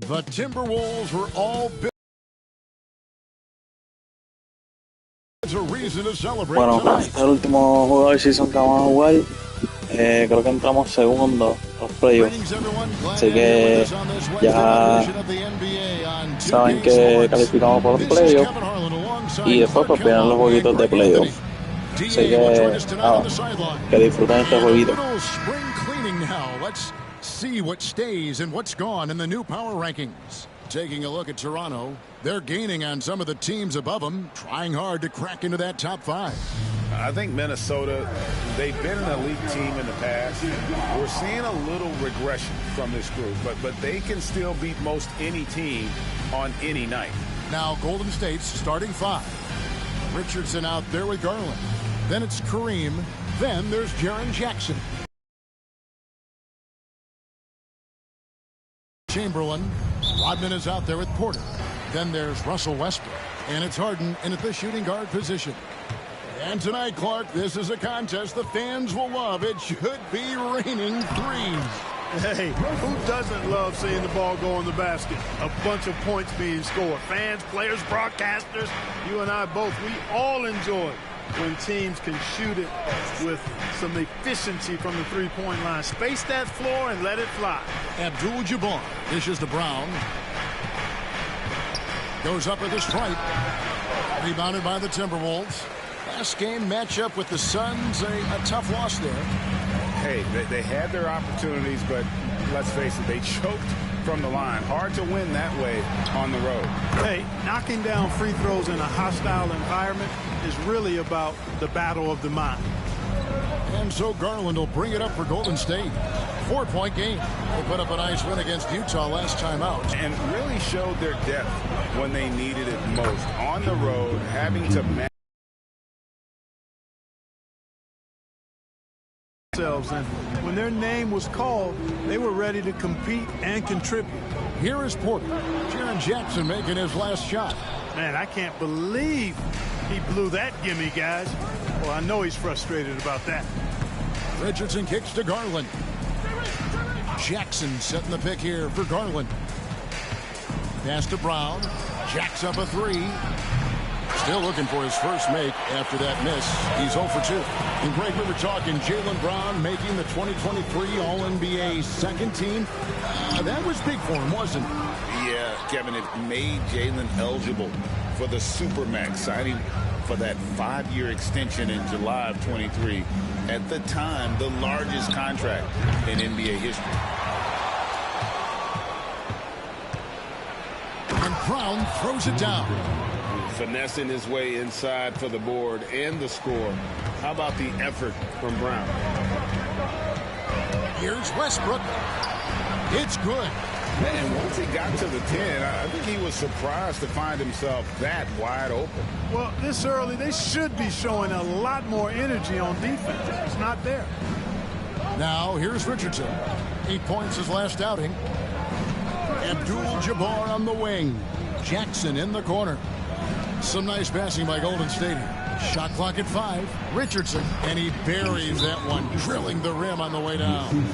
The Timberwolves were all built. It's a reason to celebrate. Bueno, este es el último juego de season que vamos a jugar. Creo que entramos segundo los playoffs. Así que ya saben que calificamos por los playoffs. Y después pues vienen los jueguitos de playoffs. Así que nada, que disfruten este jueguito. Let's see what stays and what's gone in the new power rankings. Taking a look at Toronto, they're gaining on some of the teams above them, trying hard to crack into that top 5. I think Minnesota, they've been an elite team in the past. We're seeing a little regression from this group, but they can still beat most any team on any night. Now Golden State's starting 5. Richardson out there with Garland. Then it's Kareem. Then there's Jaren Jackson. Chamberlain. Rodman is out there with Porter. Then there's Russell Westbrook. And it's Harden in at the shooting guard position. And tonight, Clark, this is a contest the fans will love. It should be raining threes. Hey, who doesn't love seeing the ball go in the basket? A bunch of points being scored. Fans, players, broadcasters, you and I both, we all enjoy when teams can shoot it with some efficiency from the three-point line. Space that floor and let it fly. Abdul-Jabbar dishes to Brown. Goes up with a strike. Rebounded by the Timberwolves. Last game matchup with the Suns, a tough loss there. Hey, they had their opportunities, but let's face it, they choked from the line. Hard to win that way on the road. Hey, knocking down free throws in a hostile environment is really about the battle of the mind. And so Garland will bring it up for Golden State. 4-point game. They put up a nice win against Utah last time out. And really showed their depth when they needed it most. On the road, having to manage. And when their name was called, they were ready to compete and contribute. Here is Porter. Jaren Jackson making his last shot. Man, I can't believe he blew that gimme, guys. Well, I know he's frustrated about that. Richardson kicks to Garland. Jackson setting the pick here for Garland. Pass to Brown. Jacks up a 3. Still looking for his first make after that miss. He's 0 for 2. And Greg, we were talking Jaylen Brown making the 2023 All-NBA second team. That was big for him, wasn't it? Yeah, Kevin, it made Jaylen eligible for the Supermax, signing for that 5-year extension in July of 23. At the time, the largest contract in NBA history. And Brown throws it down. Finessing his way inside for the board and the score. How about the effort from Brown? Here's Westbrook. It's good. And once he got to the 10, I think he was surprised to find himself that wide open. Well, this early, they should be showing a lot more energy on defense. It's not there. Now, here's Richardson. 8 points his last outing. Abdul-Jabbar on the wing. Jackson in the corner. Some nice passing by Golden State here. Shot clock at 5. Richardson, and he buries that one, drilling the rim on the way down.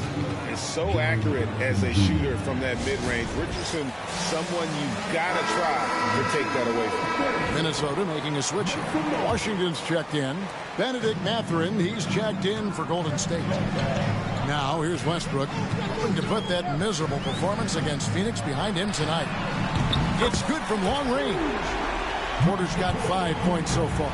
Is so accurate as a shooter from that mid-range. Richardson, someone you gotta try to take that away from. Minnesota making a switch here. Washington's checked in. Benedict Mathurin, he's checked in for Golden State. Now here's Westbrook, looking to put that miserable performance against Phoenix behind him tonight. It's good from long range. Porter's got 5 points so far.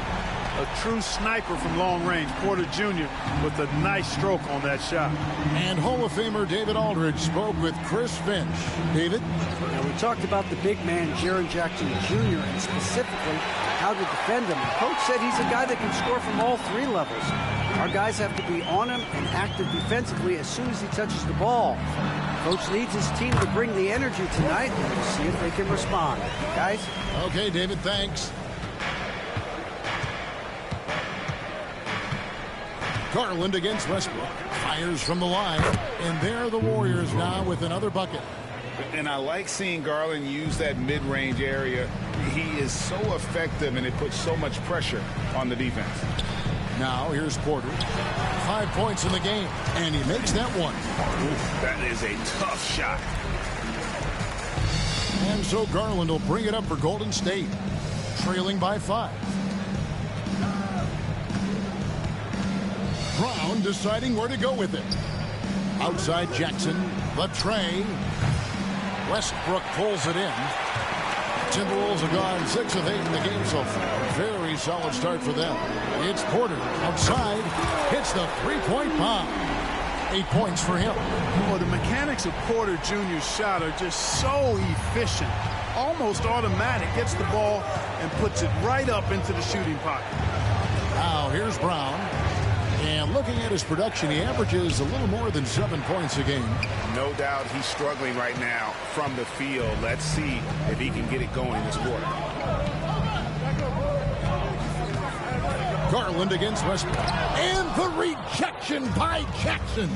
A true sniper from long range, Porter Jr. with a nice stroke on that shot. And Hall of Famer David Aldridge spoke with Chris Finch. David? Now, we talked about the big man, Jaren Jackson Jr., and specifically how to defend him. And Coach said he's a guy that can score from all 3 levels. Our guys have to be on him and active defensively as soon as he touches the ball. Coach needs his team to bring the energy tonight, and we'll see if they can respond. Guys? Okay, David, thanks. Garland against Westbrook. Fires from the line. And there are the Warriors now with another bucket. And I like seeing Garland use that mid-range area. He is so effective, and it puts so much pressure on the defense. Now here's Porter. 5 points in the game, and he makes that one. That is a tough shot. And so Garland will bring it up for Golden State, trailing by 5. Brown deciding where to go with it. Outside Jackson, the tray. Westbrook pulls it in. Timberwolves have gone 6 of 8 in the game so far. Very solid start for them. It's Porter outside, hits the three-point bomb. 8 points for him. Well, the mechanics of Porter Jr.'s shot are just so efficient. Almost automatic. Gets the ball and puts it right up into the shooting pocket. Now here's Brown. And looking at his production, he averages a little more than 7 points a game. No doubt he's struggling right now from the field. Let's see if he can get it going this quarter. Garland against Westbrook. And the rejection by Jackson.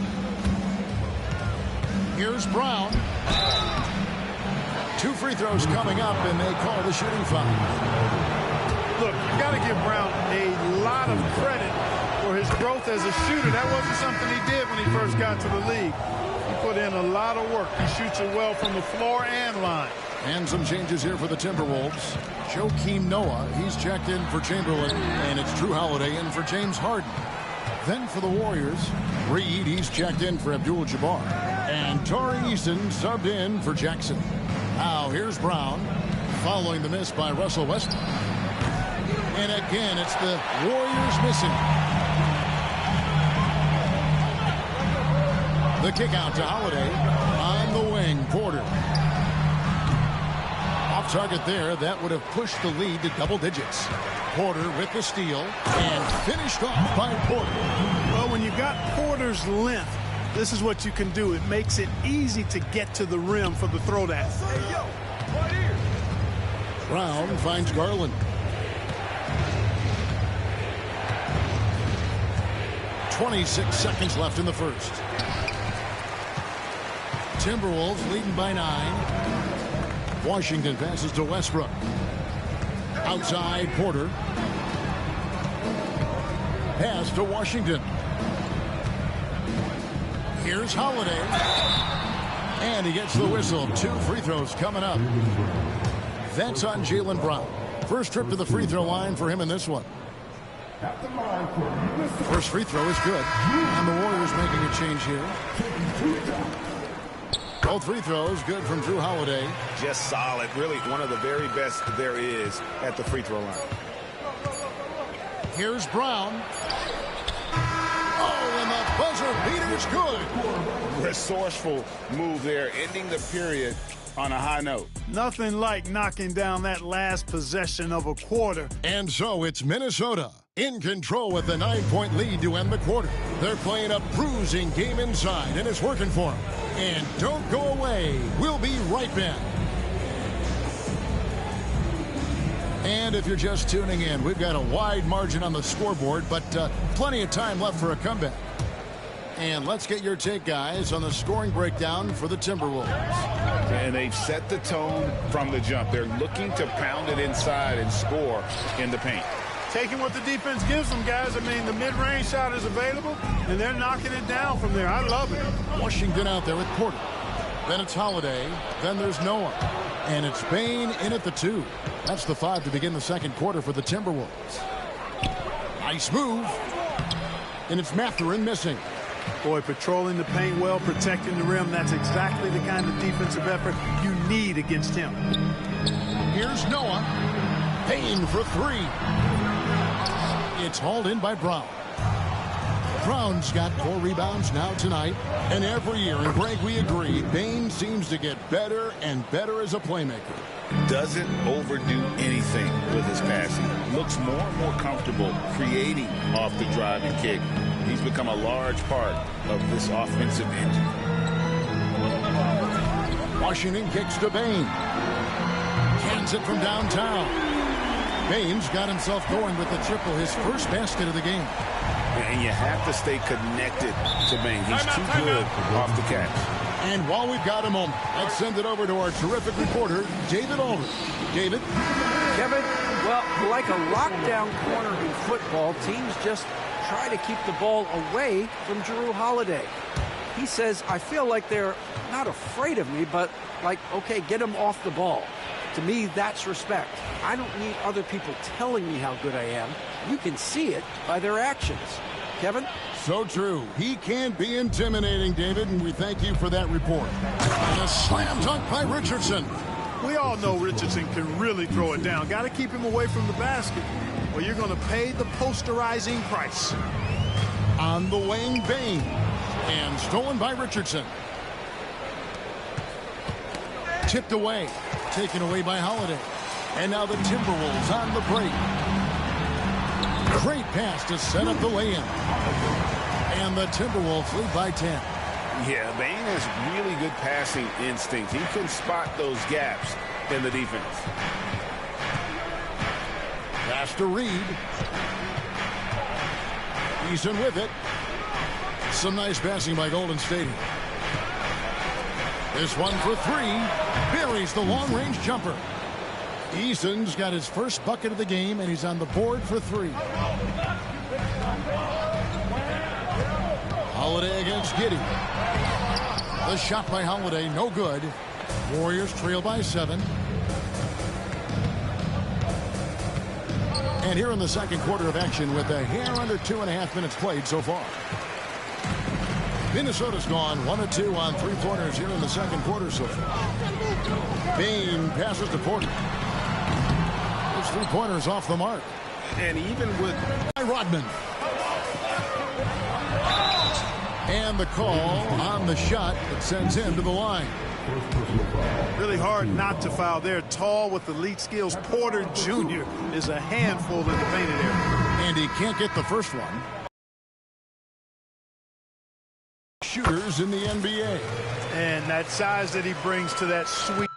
Here's Brown. 2 free throws coming up, and they call the shooting foul. Look, you got to give Brown a lot of credit for his growth as a shooter. That wasn't something he did when he first got to the league. He put in a lot of work. He shoots it well from the floor and line. And some changes here for the Timberwolves. Joakim Noah, he's checked in for Chamberlain, and it's Drew Holiday in for James Harden. Then for the Warriors, Reed, he's checked in for Abdul-Jabbar. And Tari Eason subbed in for Jackson. Now here's Brown, following the miss by Russell Westbrook. And again, it's the Warriors missing. The kick out to Holiday on the wing. Porter. Off target there. That would have pushed the lead to double digits. Porter with the steal and finished off by Porter. Well, when you got Porter's length, this is what you can do. It makes it easy to get to the rim for the throwdown. Hey, yo, right here. Brown finds Garland. 26 seconds left in the first. Timberwolves leading by 9. Washington passes to Westbrook. Outside Porter. Pass to Washington. Here's Holiday. And he gets the whistle. 2 free throws coming up. That's on Jaylen Brown. First trip to the free throw line for him in this one. First free throw is good. And the Warriors making a change here. Both free throws good from Drew Holiday. Just solid. Really one of the very best there is at the free throw line. Here's Brown. Oh, and the buzzer beater's good. Resourceful move there, ending the period on a high note. Nothing like knocking down that last possession of a quarter. And so it's Minnesota in control with the 9-point lead to end the quarter. They're playing a bruising game inside, and it's working for them. And don't go away. We'll be right back. And if you're just tuning in, we've got a wide margin on the scoreboard, but plenty of time left for a comeback. And let's get your take, guys, on the scoring breakdown for the Timberwolves. And they've set the tone from the jump. They're looking to pound it inside and score in the paint. Taking what the defense gives them, guys. I mean, the mid-range shot is available, and they're knocking it down from there. I love it. Washington out there with Porter. Then it's Holiday. Then there's Noah. And it's Bane in at the 2. That's the 5 to begin the second quarter for the Timberwolves. Nice move. And it's Mathurin missing. Boy, patrolling the paint well, protecting the rim. That's exactly the kind of defensive effort you need against him. Here's Noah. Bane for 3. It's hauled in by Brown. Brown's got 4 rebounds now tonight. And every year, and Greg, we agree, Bane seems to get better and better as a playmaker. Doesn't overdo anything with his passing. Looks more and more comfortable creating off the drive and kick. He's become a large part of this offensive engine. Washington kicks to Bane. Cans it from downtown. Bane's got himself going with the triple, his first basket of the game. And you have to stay connected to Bane. He's too good off the catch. And while we've got a moment, let's send it over to our terrific reporter, David Aldridge. David? Kevin, well, like a lockdown corner in football, teams just try to keep the ball away from Drew Holiday. He says, I feel like they're not afraid of me, but like, okay, get them off the ball. To me, that's respect. I don't need other people telling me how good I am. You can see it by their actions. Kevin? So true. He can be intimidating, David, and we thank you for that report. And a slam dunk by Richardson. We all know Richardson can really throw it down. Got to keep him away from the basket, or you're going to pay the posterizing price. On the wing, Bain. And stolen by Richardson. Tipped away. Taken away by Holiday. And now the Timberwolves on the break. Great pass to set up the lay-in. And the Timberwolves lead by 10. Yeah, Bain has really good passing instinct. He can spot those gaps in the defense. Pass to Reed. Eason with it. Some nice passing by Golden State. This one for three. Buries the long-range jumper. Eason's got his first bucket of the game, and he's on the board for three. Holiday against Giddey. The shot by Holiday, no good. Warriors trail by 7. And here in the second quarter of action with a hair under 2.5 minutes played so far. Minnesota's gone 1 of 2 on three-pointers here in the second quarter so far. Bain passes to Porter. Those three-pointers off the mark. And even with Rodman. And the call on the shot that sends him to the line. Really hard not to foul there. Tall with elite skills. Porter Jr. is a handful in the painted area. And he can't get the first one. Shooters in the NBA. And that size that he brings to that sweet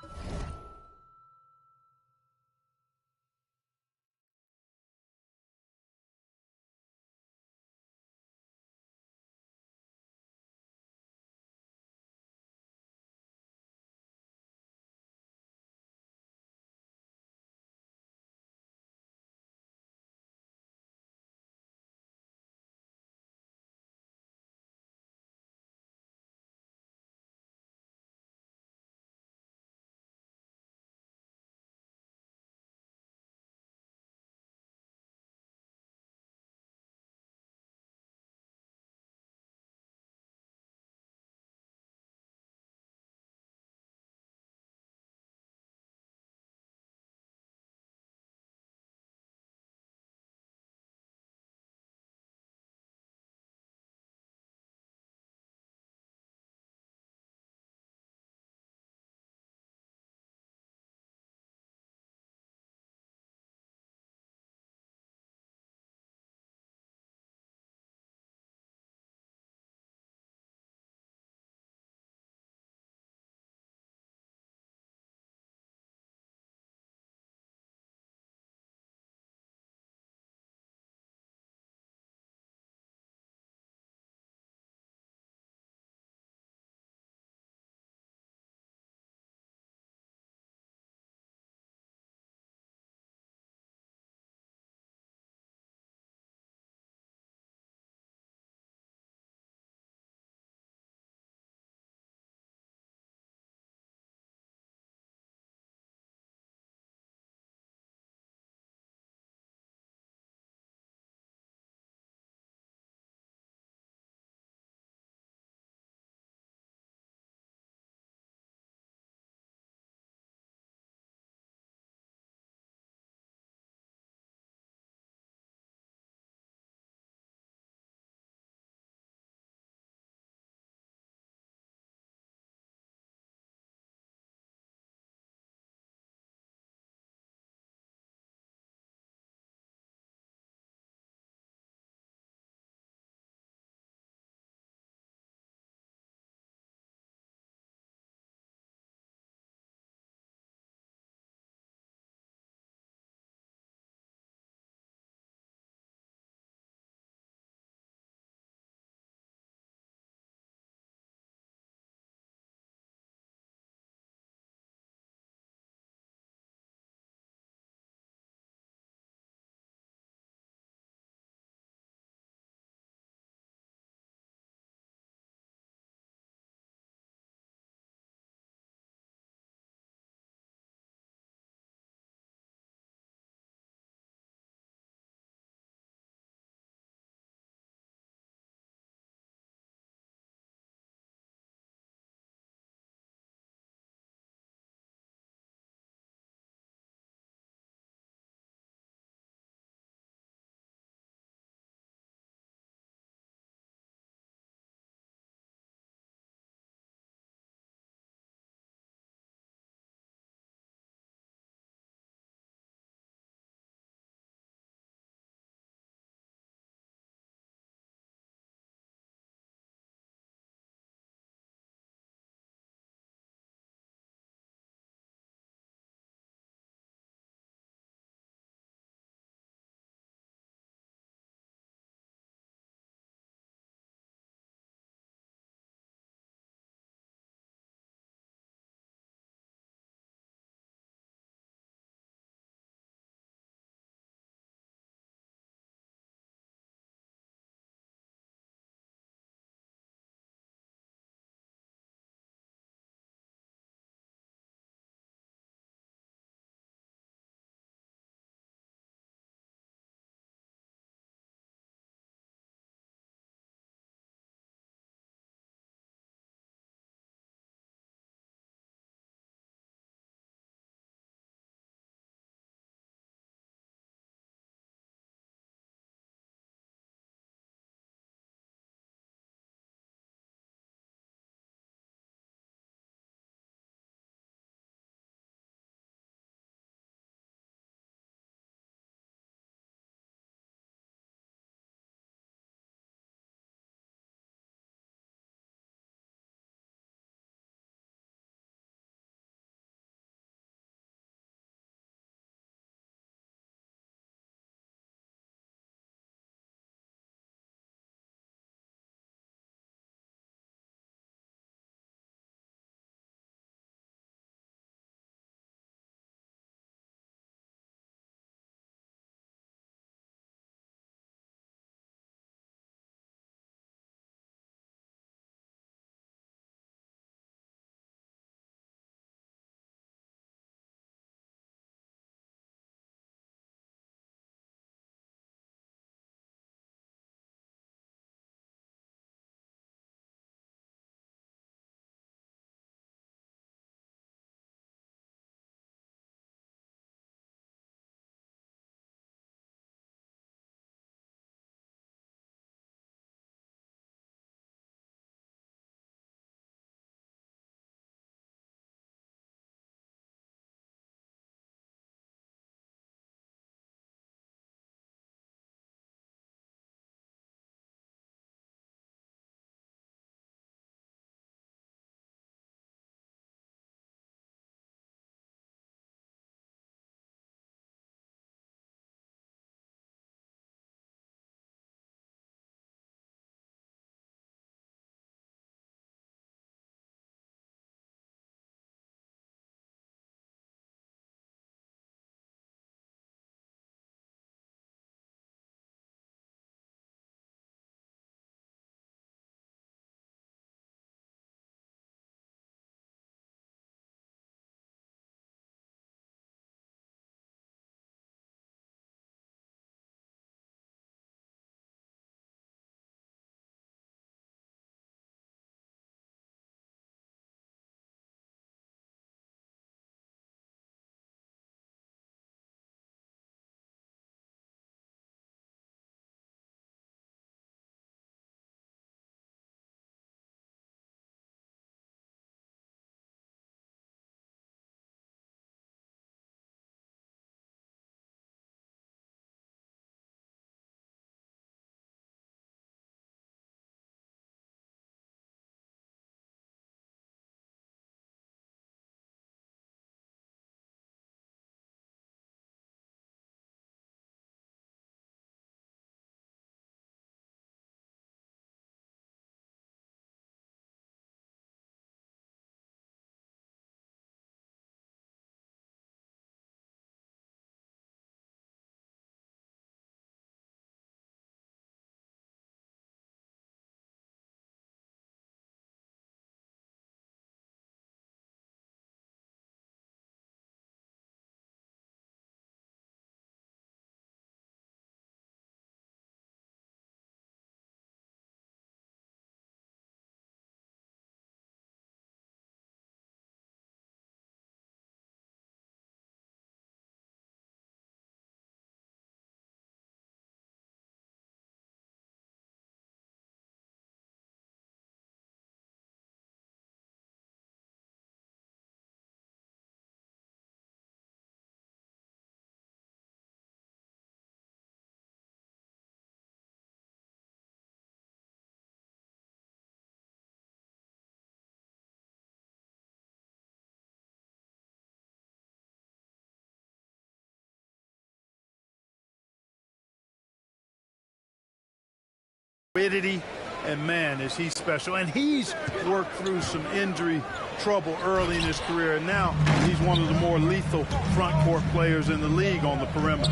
fluidity, and man, is he special. And he's worked through some injury trouble early in his career, and now he's one of the more lethal front court players in the league on the perimeter.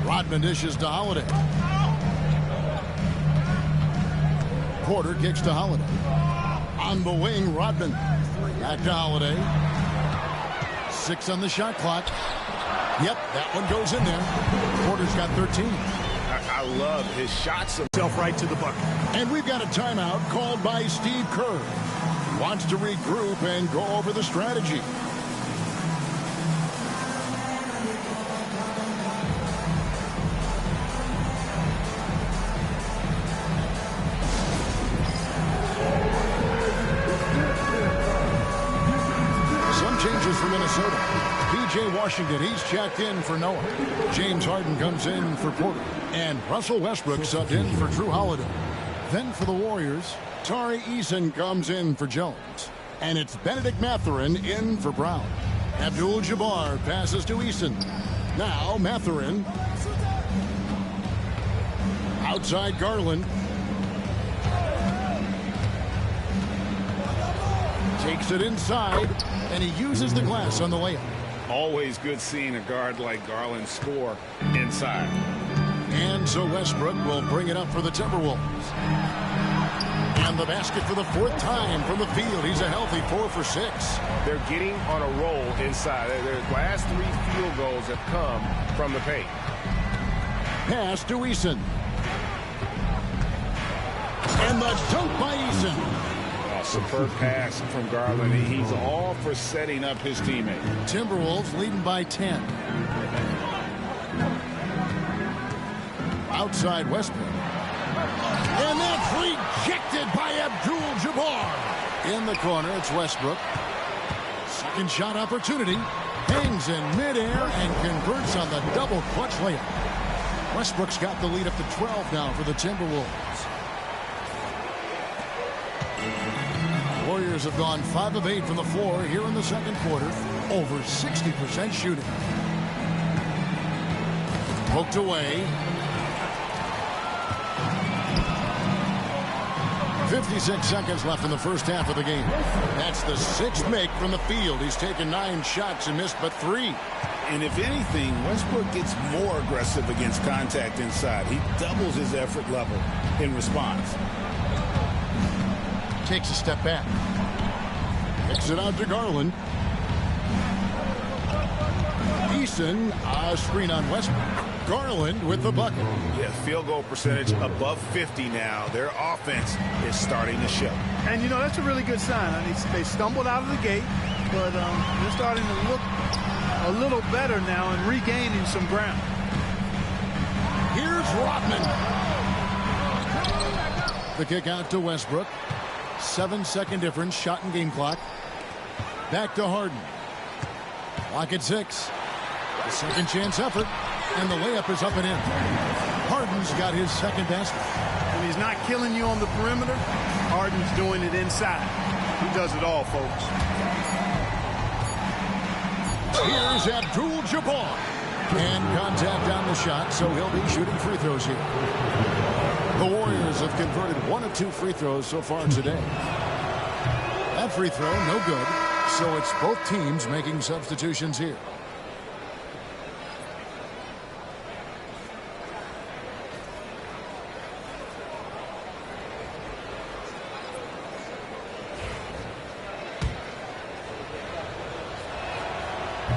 Rodman dishes to Holiday. Porter kicks to Holiday. On the wing, Rodman. Back to Holiday. 6 on the shot clock. Yep, that one goes in there. Porter's got 13. I love his shots. Himself right to the bucket. And we've got a timeout called by Steve Kerr. He wants to regroup and go over the strategy. Some changes for Minnesota. P.J. Washington, he's checked in for Noah. James Harden comes in for Porter. And Russell Westbrook subbed in for Drew Holiday. Then for the Warriors, Tari Eason comes in for Jones. And it's Benedict Mathurin in for Brown. Abdul-Jabbar passes to Eason. Now Mathurin. Outside Garland. Takes it inside, and he uses the glass on the layup. Always good seeing a guard like Garland score inside. And so Westbrook will bring it up for the Timberwolves. And the basket for the 4th time from the field. He's a healthy 4 for 6. They're getting on a roll inside. Their last 3 field goals have come from the paint. Pass to Eason. And the dunk by Eason. Superb pass from Garland. He's all for setting up his teammate. Timberwolves leading by 10. Outside Westbrook. And that's rejected by Abdul-Jabbar. In the corner, it's Westbrook. Second shot opportunity. Hangs in midair and converts on the double clutch layup. Westbrook's got the lead up to 12 now for the Timberwolves. Warriors have gone 5 of 8 from the floor here in the second quarter. Over 60% shooting. Poked away. 56 seconds left in the first half of the game. That's the 6th make from the field. He's taken 9 shots and missed but 3. And if anything, Westbrook gets more aggressive against contact inside. He doubles his effort level in response. Takes a step back. Kicks it out to Garland. Eason, a screen on Westbrook. Garland with the bucket. Yeah, field goal percentage above 50 now. Their offense is starting to show. And, you know, that's a really good sign. I mean, they stumbled out of the gate, but they're starting to look a little better now and regaining some ground. Here's Rodman. The kick out to Westbrook. 7-second difference, shot and game clock. Back to Harden. Clock at 6. The second chance effort, and the layup is up and in. Harden's got his second basket. When he's not killing you on the perimeter, Harden's doing it inside. He does it all, folks. Here's Abdul-Jabbar. And contact on the shot, so he'll be shooting free throws here. The Warriors have converted 1 of 2 free throws so far today. That free throw, no good. So it's both teams making substitutions here.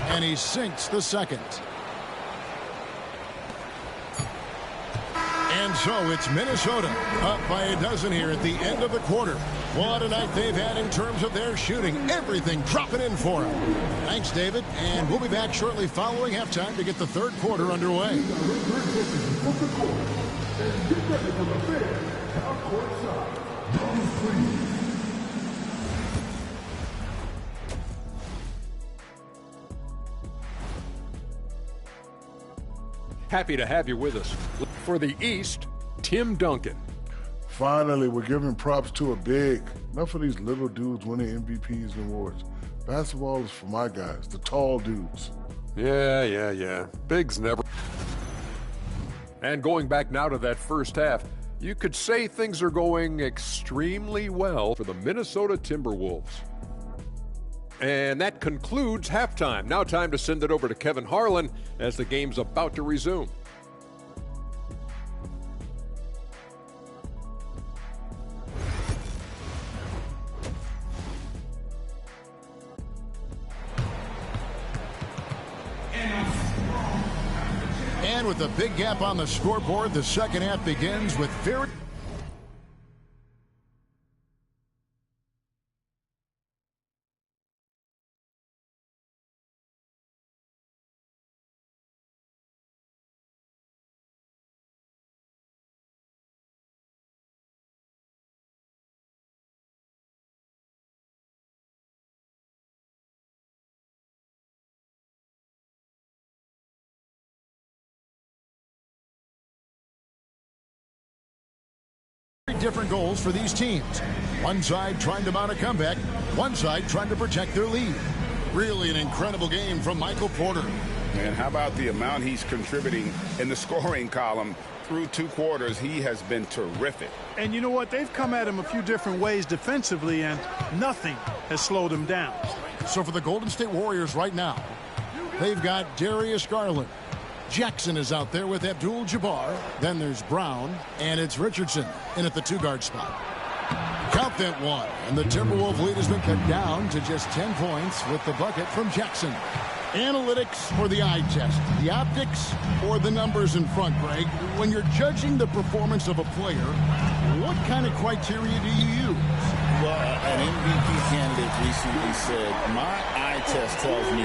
And he sinks the second. And so it's Minnesota up by a dozen here at the end of the quarter. What a night they've had in terms of their shooting. Everything dropping in for them. Thanks, David. And we'll be back shortly following halftime to get the third quarter underway. Happy to have you with us. For the East, Tim Duncan. Finally, we're giving props to a big. Enough of these little dudes winning MVPs and awards. Basketball is for my guys, the tall dudes. Yeah. Bigs never. And going back now to that first half, You could say things are going extremely well for the Minnesota Timberwolves. And that concludes halftime. Now time to send it over to Kevin Harlan as the game's about to resume. And with a big gap on the scoreboard, the second half begins with very... different goals for these teams. One side trying to mount a comeback, one side trying to protect their lead. Really an incredible game from Michael Porter. And how about the amount he's contributing in the scoring column through 2 quarters? He has been terrific. And you know what? They've come at him a few different ways defensively, and nothing has slowed him down. So for the Golden State Warriors right now, they've got Darius Garland. Jackson is out there with Abdul-Jabbar. Then there's Brown, and it's Richardson in at the 2-guard spot. Count that one, and the Timberwolves lead has been cut down to just 10 points with the bucket from Jackson. Analytics or the eye test, the optics or the numbers in front, Greg? When you're judging the performance of a player, what kind of criteria do you use? Well, an MVP candidate recently said, my eye test tells me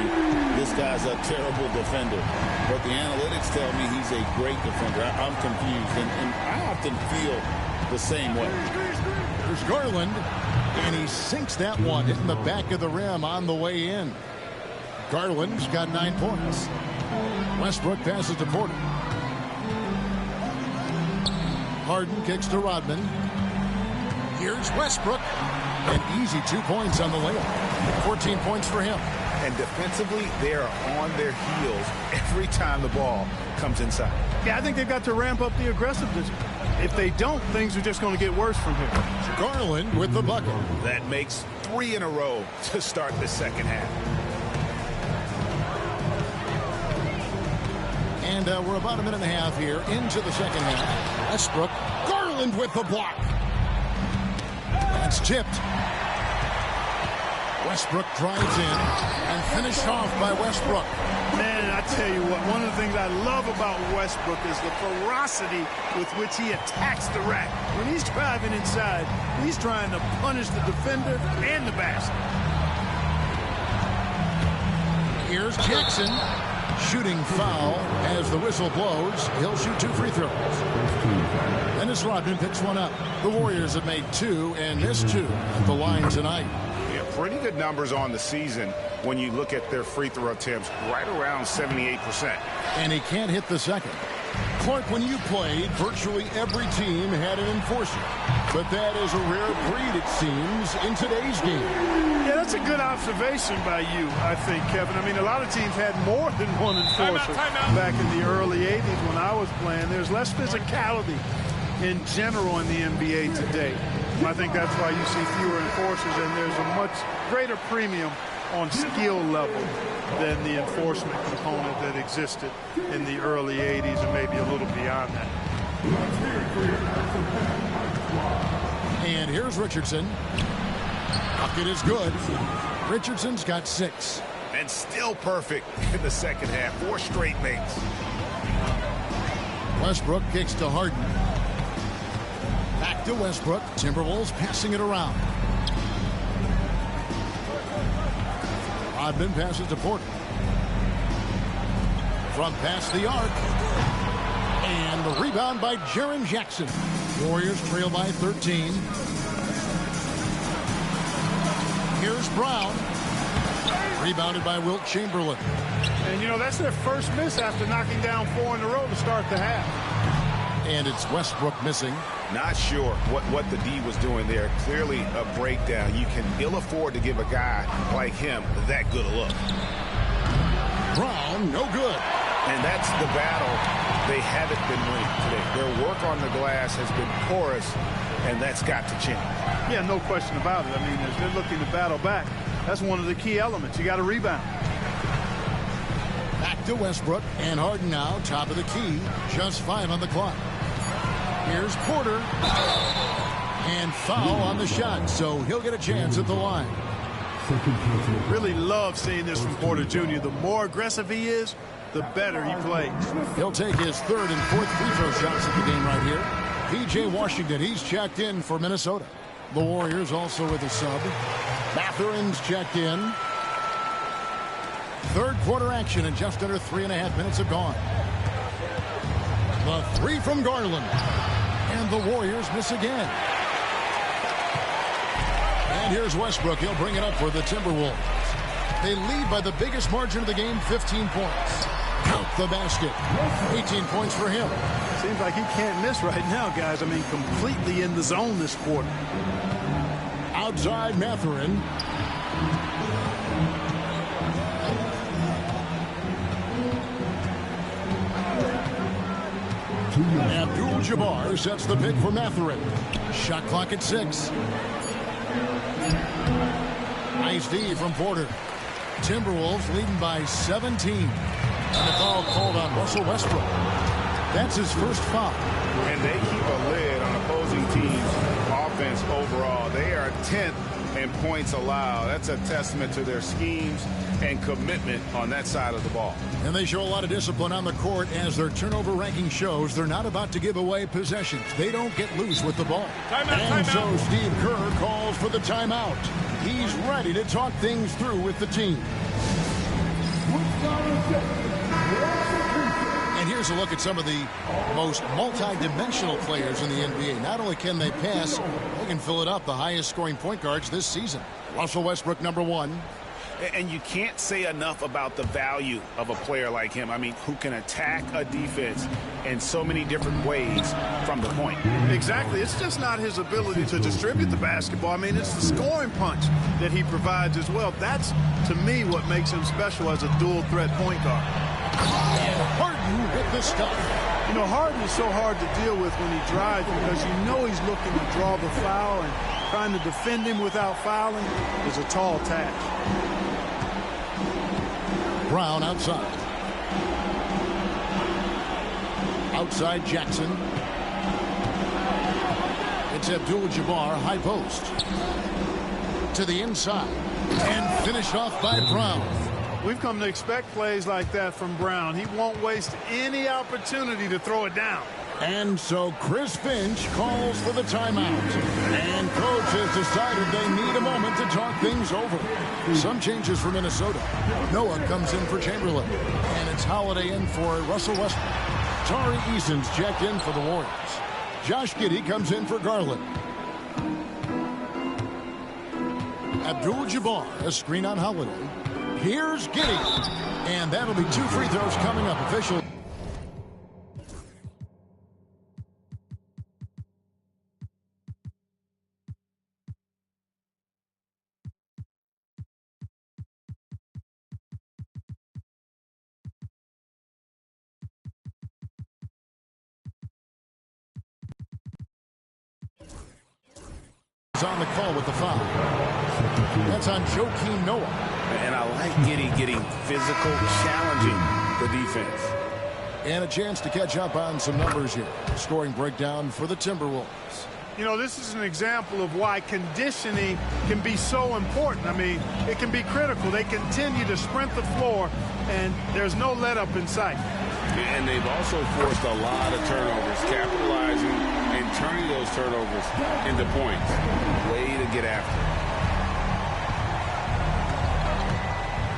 this guy's a terrible defender, but the analytics tell me he's a great defender. I'm confused, and I often feel the same way. There's Garland, and he sinks that one, hitting the back of the rim on the way in. Garland's got 9 points. Westbrook passes to Porter. Harden kicks to Rodman. Here's Westbrook. An easy 2 points on the layup. 14 points for him. And defensively, they are on their heels every time the ball comes inside. Yeah, I think they've got to ramp up the aggressiveness. If they don't, things are just going to get worse from here. Garland with the bucket. That makes 3 in a row to start the second half. And we're about a minute and a half here into the second half. Westbrook, Garland with the block. That's tipped. Westbrook drives in and finished off by Westbrook. Man, I tell you what, one of the things I love about Westbrook is the ferocity with which he attacks the rack. When he's driving inside, he's trying to punish the defender and the basket. Here's Jackson. Shooting foul as the whistle blows. He'll shoot 2 free throws. Dennis Rodman picks one up. The Warriors have made 2 and missed 2 at the line tonight. Yeah, pretty good numbers on the season when you look at their free throw attempts, right around 78%. And he can't hit the second. Clark, when you played, virtually every team had an enforcer. But that is a rare breed, it seems, in today's game. Yeah, that's a good observation by you, I think, Kevin. I mean, a lot of teams had more than one enforcer back in the early 80s when I was playing. There's less physicality in general in the NBA today. I think that's why you see fewer enforcers, and there's a much greater premium on skill level than the enforcement component that existed in the early 80s and maybe a little beyond that. And here's Richardson. Bucket is good. Richardson's got 6. And still perfect in the second half. 4 straight makes. Westbrook kicks to Harden. Back to Westbrook. Timberwolves passing it around. Rodman passes to Porter. From past the arc. And the rebound by Jaren Jackson. Warriors trail by 13. Here's Brown. Rebounded by Wilt Chamberlain. And, you know, that's their first miss after knocking down 4 in a row to start the half. And it's Westbrook missing. Not sure what the D was doing there. Clearly a breakdown. You can ill afford to give a guy like him that good a look. Brown, no good. And that's the battle they haven't been winning today. Their work on the glass has been porous, and that's got to change. Yeah, no question about it. I mean, as they're looking to battle back, that's one of the key elements. You got to rebound. Back to Westbrook, and Harden now, top of the key, just 5 on the clock. Here's Porter, and foul on the shot, so he'll get a chance at the line. Really love seeing this from Porter Jr. The more aggressive he is, the better he plays. He'll take his 3rd and 4th free throw shots of the game right here. P.J. Washington, he's checked in for Minnesota. The Warriors also with a sub. Mathurin's checked in. Third quarter action, and just under 3.5 minutes have gone. The 3 from Garland. And the Warriors miss again. And here's Westbrook. He'll bring it up for the Timberwolves. They lead by the biggest margin of the game, 15 points. Count the basket. 18 points for him. Seems like he can't miss right now, guys. I mean, completely in the zone this quarter. Outside Mathurin. Abdul-Jabbar sets the pick for Mathurin. Shot clock at 6. Nice D from Porter. Timberwolves leading by 17. And a foul called on Russell Westbrook. That's his first foul. And they keep a lid on opposing teams' offense overall. They are 10th in points allowed. That's a testament to their schemes and commitment on that side of the ball. And they show a lot of discipline on the court, as their turnover ranking shows. They're not about to give away possessions. They don't get loose with the ball. And so Steve Kerr calls for the timeout. He's ready to talk things through with the team. And here's a look at some of the most multi-dimensional players in the NBA. Not only can they pass, they can fill it up. The highest scoring point guards this season. Russell Westbrook, number 1. And you can't say enough about the value of a player like him. I mean, who can attack a defense in so many different ways from the point. Exactly. It's just not his ability to distribute the basketball. I mean, it's the scoring punch that he provides as well. That's, to me, what makes him special as a dual-threat point guard. Harden with the stuff. You know, Harden is so hard to deal with when he drives, because you know he's looking to draw the foul, and trying to defend him without fouling is a tall task. Brown outside. Outside Jackson. It's Abdul-Jabbar, high post. To the inside. And finished off by Brown. We've come to expect plays like that from Brown. He won't waste any opportunity to throw it down. And so Chris Finch calls for the timeout. And coach has decided they need a moment to talk things over. Some changes for Minnesota. Noah comes in for Chamberlain. And it's Holiday in for Russell Westbrook. Tari Eason's checked in for the Warriors. Josh Giddey comes in for Garland. Abdul-Jabbar, a screen on Holiday. Here's Giddey. And that'll be 2 free throws coming up. Official. On the call with the foul. That's on Joakim Noah. And I like Giddey getting physical, challenging the defense. And a chance to catch up on some numbers here. Scoring breakdown for the Timberwolves. You know, this is an example of why conditioning can be so important. I mean, it can be critical. They continue to sprint the floor, and there's no let up in sight. And they've also forced a lot of turnovers, capitalizing and turning those turnovers into points. Way to get after it.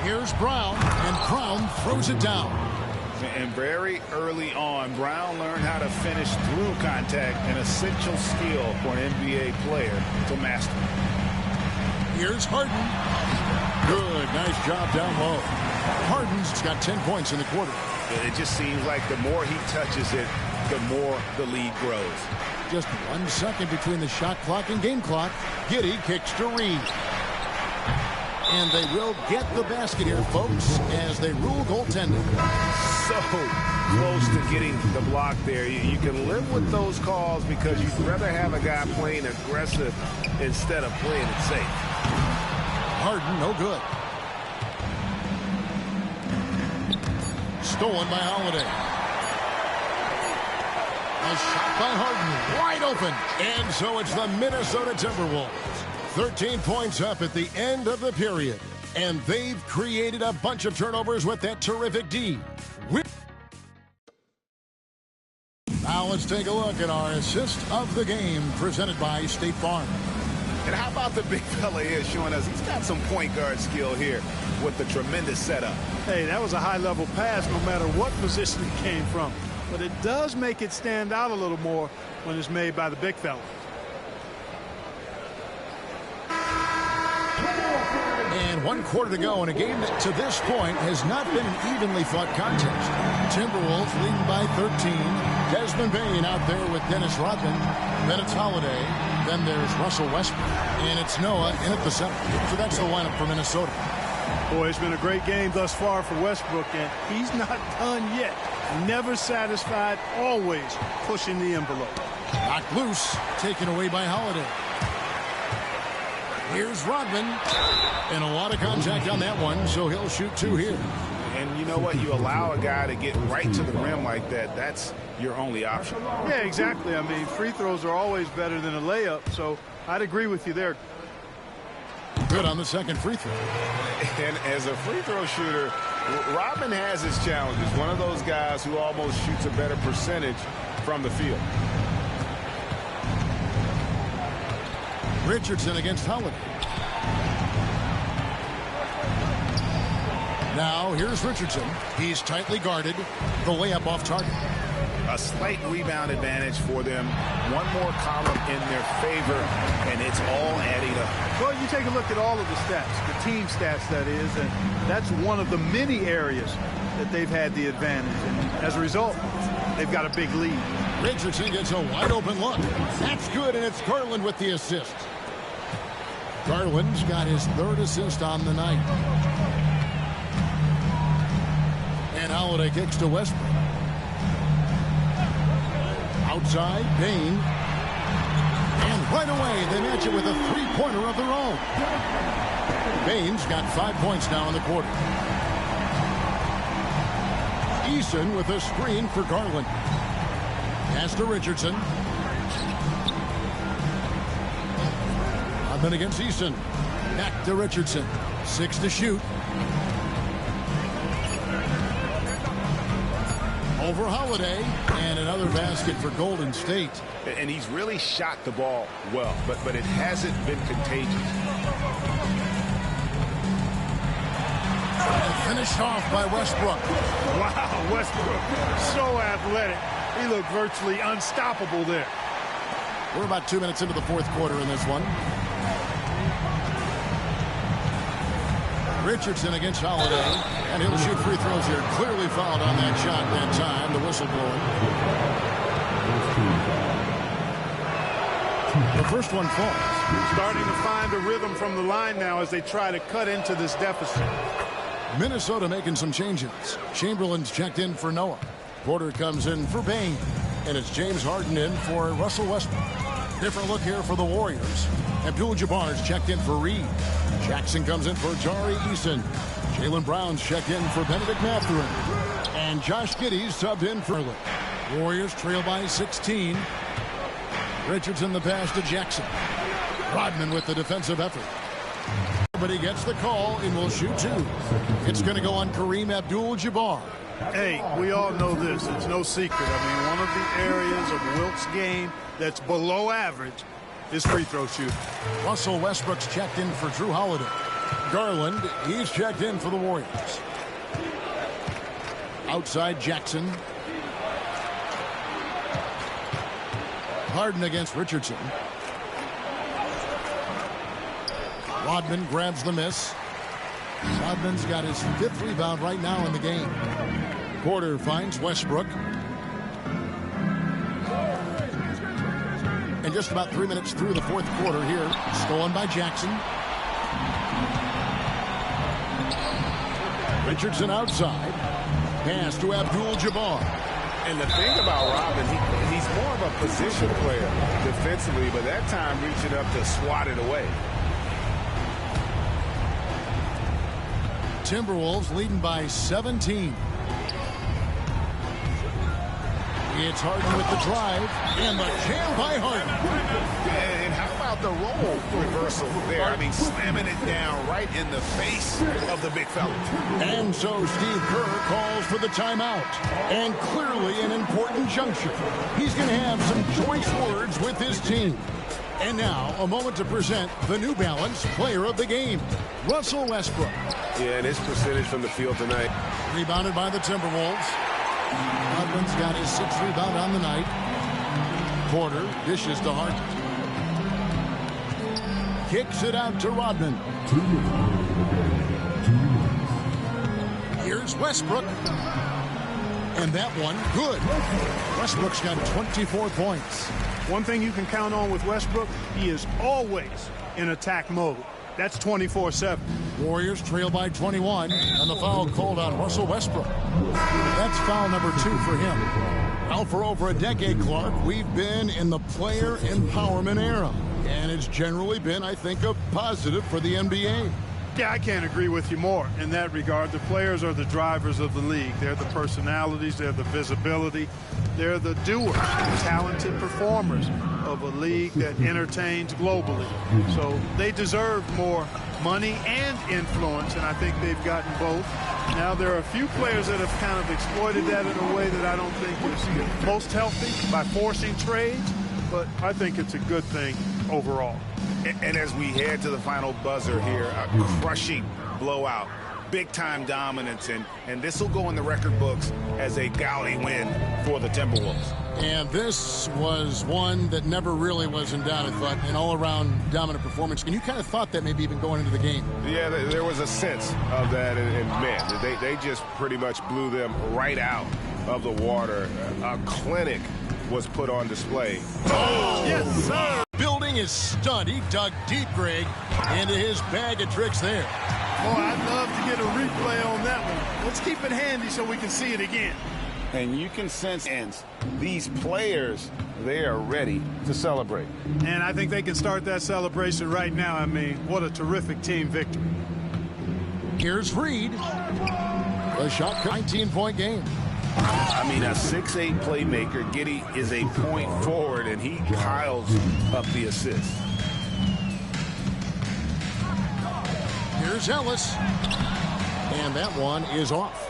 Here's Brown, and Brown throws it down. And very early on, Brown learned how to finish through contact, an essential skill for an NBA player to master. Here's Harden. Good, nice job down low. Harden's got 10 points in the quarter. It just seems like the more he touches it, the more the lead grows. Just 1 second between the shot clock and game clock. Giddey kicks to Reed. And they will get the basket here, folks, as they rule goaltending. So close to getting the block there. You can live with those calls because you'd rather have a guy playing aggressive instead of playing it safe. Harden, no good. Stolen by Holiday. A shot by Harden, wide open. And so it's the Minnesota Timberwolves. 13 points up at the end of the period. And they've created a bunch of turnovers with that terrific D. Now let's take a look at our assist of the game presented by State Farm. And how about the big fella here showing us he's got some point guard skill here with the tremendous setup. Hey, that was a high-level pass no matter what position it came from. But it does make it stand out a little more when it's made by the big fella. And 1 quarter to go in a game that to this point has not been an evenly fought contest. Timberwolves leading by 13. Desmond Bane out there with Dennis Rodman. Then it's Holiday. Then there's Russell Westbrook. And it's Noah in at the center. So that's the lineup for Minnesota. Boy, it's been a great game thus far for Westbrook, and he's not done yet. Never satisfied, always pushing the envelope. Knocked loose, taken away by Holiday. Here's Rodman. And a lot of contact on that one, so he'll shoot 2 here. And you know what? You allow a guy to get right to the rim like that. That's your only option. Yeah, exactly. I mean, free throws are always better than a layup, so I'd agree with you there. Good on the second free throw. And as a free throw shooter, Rodman has his challenges. One of those guys who almost shoots a better percentage from the field. Richardson against Holiday. Now here's Richardson. He's tightly guarded. The layup off target. A slight rebound advantage for them. One more column in their favor, and it's all adding up. Well, you take a look at all of the stats, the team stats, that is, and that's one of the many areas that they've had the advantage. And as a result, they've got a big lead. Richardson gets a wide open look. That's good, and it's Garland with the assist. Garland's got his 3rd assist on the night. And Holiday kicks to Westbrook. Outside, Bane. And right away, they match it with a 3-pointer of their own. Bane's got 5 points now in the quarter. Eason with a screen for Garland. Pass to Richardson. Rodman against Eason. Back to Richardson. 6 to shoot. Over Holiday, and another basket for Golden State. And he's really shot the ball well, but it hasn't been contagious. And finished off by Westbrook. Wow, Westbrook, so athletic. He looked virtually unstoppable there. We're about 2 minutes into the 4th quarter in this one. Richardson against Holiday, and he'll shoot free throws here. Clearly fouled on that shot that time. The whistle blowing. The first one falls. Starting to find a rhythm from the line now as they try to cut into this deficit. Minnesota making some changes. Chamberlain's checked in for Noah. Porter comes in for Bane. And it's James Harden in for Russell Westbrook. Different look here for the Warriors. Abdul-Jabbar's checked in for Reed. Jackson comes in for Tari Eason. Jaylen Brown's checked in for Benedict Mathurin. And Josh Giddey's subbed in for Erlich. Warriors trail by 16. Richardson the pass to Jackson. Rodman with the defensive effort. But he gets the call and will shoot 2. It's going to go on Kareem Abdul-Jabbar. Hey, we all know this. It's no secret. I mean, one of the areas of Wilt's game that's below average is free throw shooting. Russell Westbrook's checked in for Drew Holiday. Garland, he's checked in for the Warriors. Outside Jackson. Harden against Richardson. Rodman grabs the miss. Rodman's got his 5th rebound right now in the game. Porter finds Westbrook. And just about 3 minutes through the 4th quarter here. Stolen by Jackson. Richardson outside. Pass to Abdul-Jabbar. And the thing about Robin, he's more of a position player defensively, but that time reaching up to swat it away. Timberwolves leading by 17. It's Harden with the drive, and the jam by Harden. And how about the role reversal there? I mean, slamming it down right in the face of the big fella. And so Steve Kerr calls for the timeout. And clearly an important juncture. He's going to have some choice words with his team. And now, a moment to present the New Balance Player of the Game, Russell Westbrook. Yeah, and his percentage from the field tonight. Rebounded by the Timberwolves. Rodman's got his 6th rebound on the night. Porter dishes to Harden. Kicks it out to Rodman. Here's Westbrook. And that one, good. Westbrook's got 24 points. One thing you can count on with Westbrook, he is always in attack mode. That's 24/7. Warriors trail by 21, and the foul called on Russell Westbrook. That's foul number 2 for him. Now, for over a decade, Clark, we've been in the player empowerment era, and it's generally been, I think, a positive for the NBA. Yeah, I can't agree with you more in that regard. The players are the drivers of the league. They're the personalities. They're the visibility. They're the doers, the talented performers of a league that entertains globally. So they deserve more money and influence, and I think they've gotten both. Now, there are a few players that have kind of exploited that in a way that I don't think is most healthy by forcing trades, but I think it's a good thing overall. And as we head to the final buzzer here, a crushing blowout, big-time dominance, and this will go in the record books as a gaudy win for the Timberwolves. And this was one that never really was in doubt, I thought, an all-around dominant performance. And you kind of thought that maybe even going into the game. Yeah, there was a sense of that, and man, they just pretty much blew them right out of the water. A clinic was put on display. Oh, yes, sir! Building his stud. He dug deep, Greg, into his bag of tricks there. Boy, I'd love to get a replay on that one. Let's keep it handy so we can see it again. And you can sense these players, they are ready to celebrate. And I think they can start that celebration right now. I mean, what a terrific team victory. Here's Reed. A shot, 19-point game. I mean, a 6'8" playmaker. Giddey is a point forward, and he piles up the assist. Here's Ellis. And that one is off.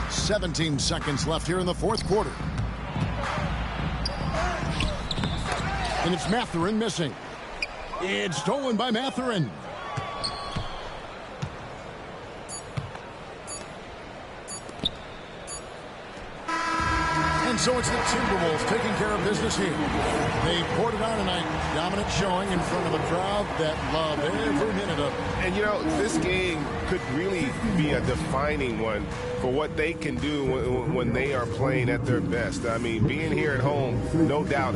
17 seconds left here in the fourth quarter. And it's Mathurin missing. It's stolen by Mathurin. And so it's the Timberwolves taking care of business here. They poured it on tonight. Dominant showing in front of a crowd that loved every minute of it. And, you know, this game could really be a defining one for what they can do when they are playing at their best. I mean, being here at home, no doubt,